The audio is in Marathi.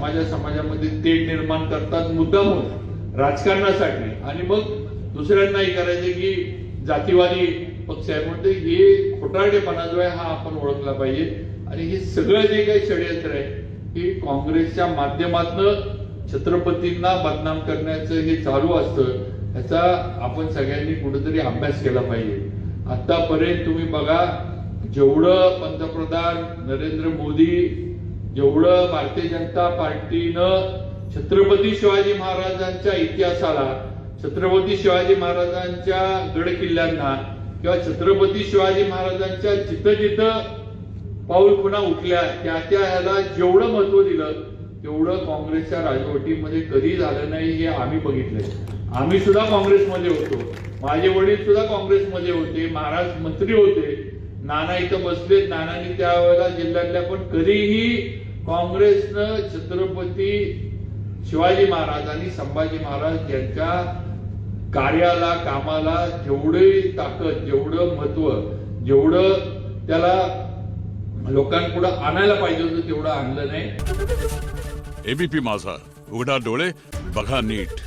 समाजामध्ये तेढ निर्माण करतात मुद्दामून राजकारणासाठी, आणि मग दुसऱ्यांनाही करायचे की जातीवादी पक्ष आहे म्हणते. हे खोटारडेपणा जो आहे हा आपण ओळखला पाहिजे. आणि हे सगळं जे काही षडयंत्र आहे हे काँग्रेसच्या माध्यमातून छत्रपतींना बदनाम करण्याचं हे चालू असतं. याचा आपण सगळ्यांनी कुठेतरी अभ्यास केला पाहिजे. आतापर्यंत तुम्ही बघा, जेवढं पंतप्रधान नरेंद्र मोदी, जेवढं भारतीय जनता पार्टीनं छत्रपती शिवाजी महाराजांच्या इतिहासाला, छत्रपती शिवाजी महाराजांच्या गड किल्ल्यांना किंवा छत्रपती शिवाजी महाराजांच्या जिथं जिथं पाऊल खुणा उठल्या त्या ह्याला जेवढं महत्व दिलं तेवढं काँग्रेसच्या राजवटीमध्ये कधी झालं नाही. हे आम्ही बघितलंय. आम्ही सुद्धा काँग्रेसमध्ये होतो, माझे वडील सुद्धा काँग्रेसमध्ये होते, महाराज मंत्री होते, नाना इथं बसलेत, नानांनी त्यावेळेला जिल्ह्यातल्या, पण कधीही काँग्रेसनं छत्रपती शिवाजी महाराज आणि संभाजी महाराज यांच्या कार्याला, कामाला जेवढी ताकद, जेवढं महत्व, जेवढं त्याला लोकांपुढे आणायला पाहिजे होतं तेवढं आणलं नाही. एबीपी माझा, उघडा डोळे बघा नीट.